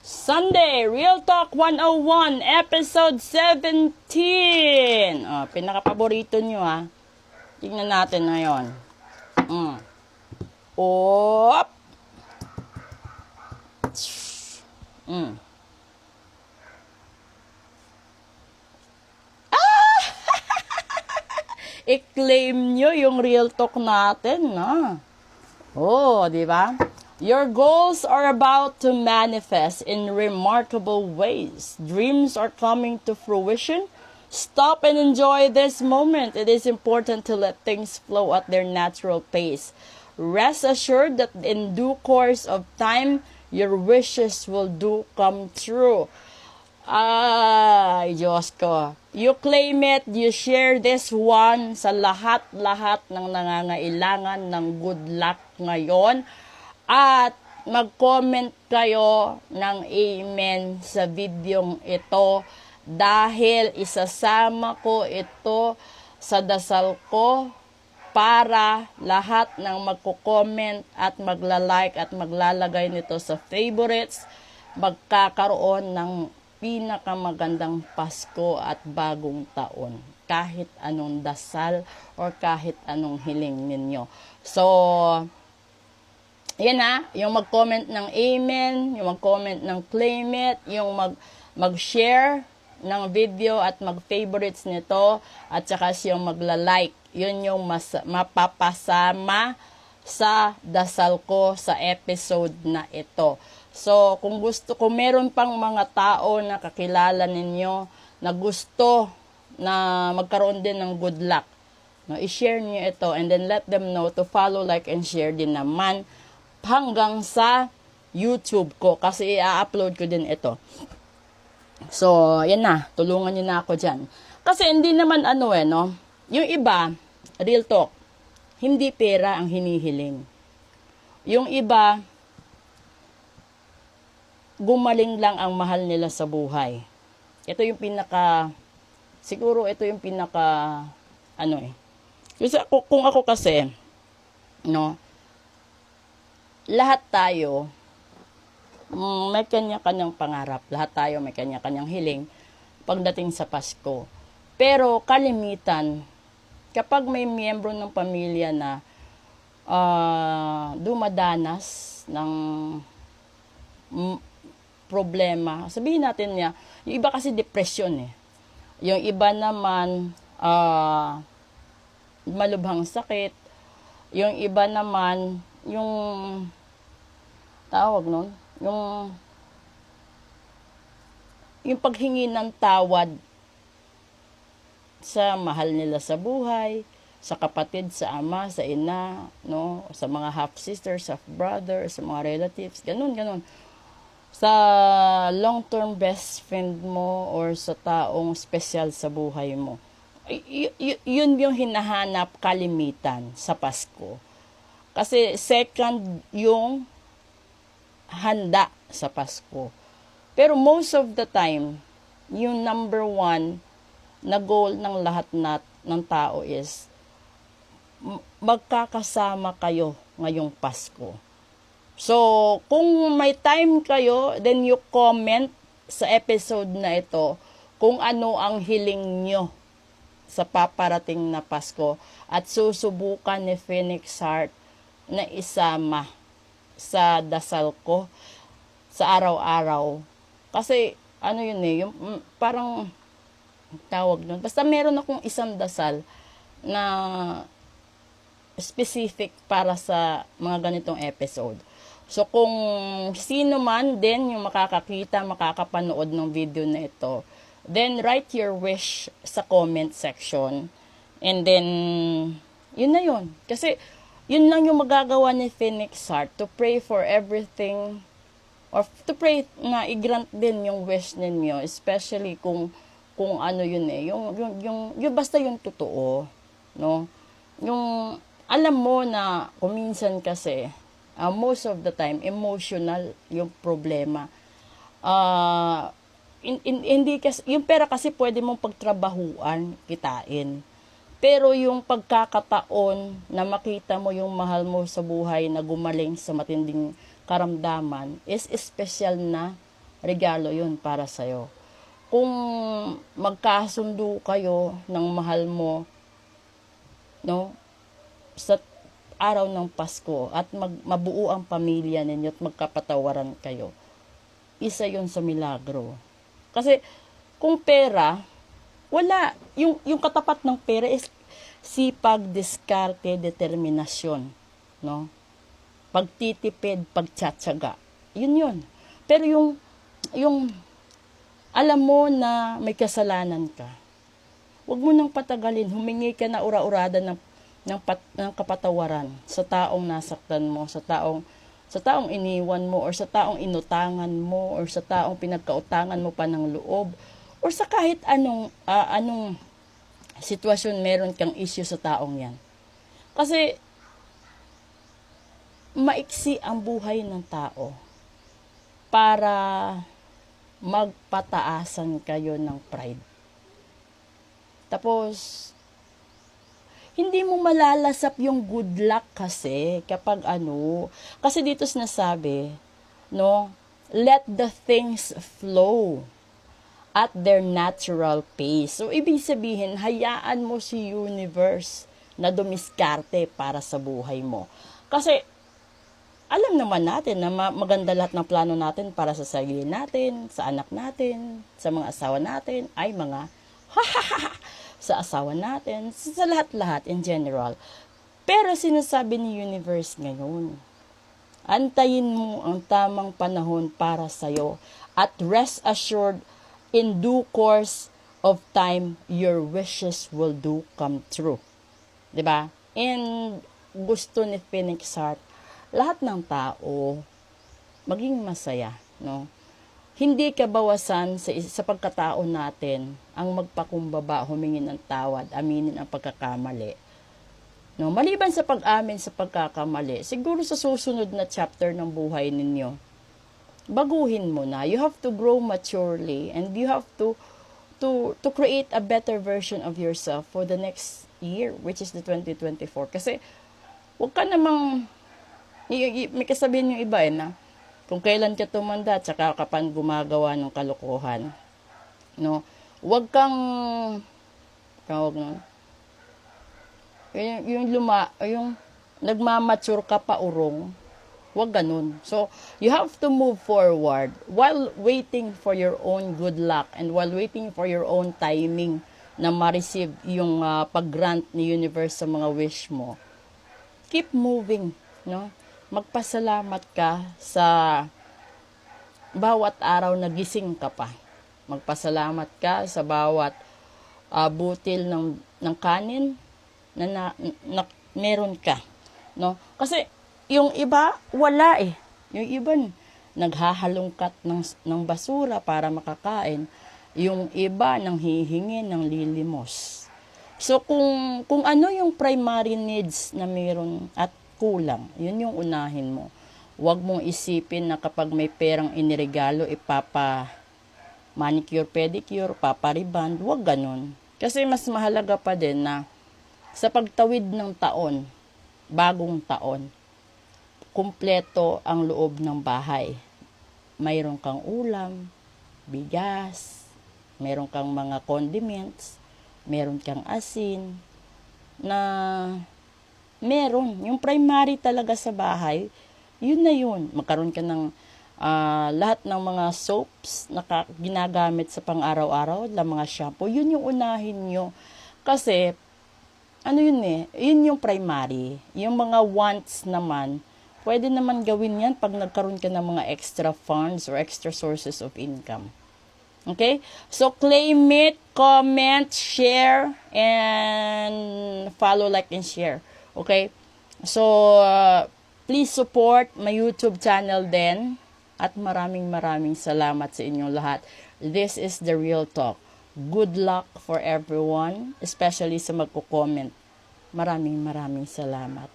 Sunday, Real Talk 101, Episode 17. Pinaka-paborito nyo Tingnan natin ngayon. Op! I-claim nyo yung Real Talk natin, di ba? Your goals are about to manifest in remarkable ways. Dreams are coming to fruition. Stop and enjoy this moment. It is important to let things flow at their natural pace. Rest assured that in due course of time, your wishes will come true. Ay, Diyos ko. You claim it, you share this one sa lahat-lahat ng nangangailangan ng good luck ngayon. At mag-comment kayo ng amen sa videong ito dahil isasama ko ito sa dasal ko para lahat ng magko-comment at magla-like at maglalagay nito sa favorites magkakaroon ng pinakamagandang Pasko at bagong taon kahit anong dasal or kahit anong hiling ninyo. So, yan yung mag-comment ng amen, yung mag-comment ng claim it, yung mag-share ng video at mag-favorites nito, at saka yung magla-like. Yun yung mapapasama sa dasal ko sa episode na ito. So, kung meron pang mga tao na kakilala ninyo na gusto na magkaroon din ng good luck, i-share niyo ito and then let them know to follow, like, and share din naman hanggang sa YouTube ko kasi i-upload ko din ito. So, yan tulungan niyo na ako dyan. Kasi hindi naman yung iba, real talk, hindi pera ang hinihiling. Yung iba, gumaling lang ang mahal nila sa buhay. Ito yung siguro ito yung Kasi kung ako kasi, lahat tayo may kanya-kanyang pangarap. Lahat tayo may kanya-kanyang hiling pagdating sa Pasko. Pero kalimitan, kapag may miyembro ng pamilya na dumadanas ng problema, sabihin natin niya, yung iba kasi depression Yung iba naman malubhang sakit. Yung iba naman yung tawag nun, yung paghingi ng tawad sa mahal nila sa buhay, sa kapatid, sa ama, sa ina, sa mga half-sisters, half-brother, sa mga relatives, ganun. Sa long-term best friend mo or sa taong special sa buhay mo. Yun yung hinahanap kalimitan sa Pasko. Kasi second yung handa sa Pasko. Pero most of the time, yung number one na goal ng lahat ng tao is magkakasama kayo ngayong Pasko. So, kung may time kayo, then you comment sa episode na ito kung ano ang hiling nyo sa paparating na Pasko at susubukan ni Phoenix Heart na isama sa dasal ko sa araw-araw. Kasi, yung parang tawag nun. Basta meron akong isang dasal na specific para sa mga ganitong episode. So, kung sino man din yung makakapanood ng video na ito, then write your wish sa comment section. And then, yun na yun. Kasi, yun lang yung magagawa ni Phoenix Heart, to pray for everything, or to pray na i-grant din yung wish ninyo, especially kung yun yung basta yung totoo, yung alam mo na kuminsan kasi, most of the time, emotional yung problema. Hindi kasi, yung pera kasi pwede mong pagtrabahuan, kitain. Pero yung pagkakataon na makita mo yung mahal mo sa buhay na gumaling sa matinding karamdaman is special na regalo yun para sa'yo. Kung magkasundo kayo ng mahal mo, no, sa araw ng Pasko at mabuo ang pamilya ninyo at magkapatawaran kayo, isa yun sa milagro. Kasi kung pera, wala. Yung katapat ng pera is sipag, diskarte, determinasyon. No? Pagtitipid, pagtsatsaga. Yun. Pero yung alam mo na may kasalanan ka, huwag mo nang patagalin. Humingi ka na ura-urada ng kapatawaran sa taong nasaktan mo, sa taong iniwan mo, or sa taong inutangan mo, or sa taong pinagkautangan mo pa ng loob, or sa kahit anong sitwasyon meron kang issue sa taong yan. Kasi maiksi ang buhay ng tao para magpataasan kayo ng pride. Tapos hindi mo malalasap yung good luck kasi kapag kasi dito sinasabi, no, let the things flow at their natural pace. So, ibig sabihin, hayaan mo si universe na dumiskarte para sa buhay mo. Kasi, alam naman natin na maganda lahat ng plano natin para sa sarili natin, sa anak natin, sa mga asawa natin, sa asawa natin, sa lahat-lahat in general. Pero sinasabi ni universe ngayon, antayin mo ang tamang panahon para sa'yo at rest assured in due course of time, your wishes will come true. Diba? And gusto ni Phoenix Heart, lahat ng tao maging masaya, no? Hindi kabawasan sa pagkatao natin ang magpakumbaba, humingi ng tawad, aminin ang pagkakamali. No, maliban sa pag-amin sa pagkakamali, siguro sa susunod na chapter ng buhay ninyo, baguhin mo na. You have to grow maturely and you have to create a better version of yourself for the next year, which is the 2024. Kasi wag ka namang may kasabihin yung iba na kung kailan ka tumanda at saka ka pa gumagawa ng kalokohan. No? Wag kang tawag nun. Yung nagmamature ka pa urong. Wag ganun. So, you have to move forward while waiting for your own good luck and while waiting for your own timing na ma-receive yung pag-grant ni universe sa mga wish mo. Keep moving, no? Magpasalamat ka sa bawat araw na gising ka pa. Magpasalamat ka sa bawat butil ng kanin na meron ka, no? Kasi yung iba wala eh. Yung iba naghahalongkat ng basura para makakain. Yung iba nanghihingi ng lilimos. So kung ano yung primary needs na meron at kulang, yun yung unahin mo. Huwag mong isipin na kapag may perang iniregalo, ipapa manicure, pedicure, papariband, huwag ganun. Kasi mas mahalaga pa din na sa pagtawid ng taon, bagong taon, kumpleto ang loob ng bahay. Mayroon kang ulam, bigas, mayroon kang mga condiments, mayroon kang asin, na meron. Yung primary talaga sa bahay, yun na yun. Magkaroon ka ng lahat ng mga soaps na ginagamit sa pang-araw-araw, mga shampoo, yun yung unahin nyo. Kasi, yun yung primary. Yung mga wants naman, pwede naman gawin yan pag nagkaroon ka ng mga extra funds or extra sources of income. Okay? So, claim it, comment, share, and follow, like, and share. Okay? So, please support my YouTube channel din. At maraming salamat sa inyong lahat. This is The Real Talk. Good luck for everyone, especially sa magko-comment. Maraming salamat.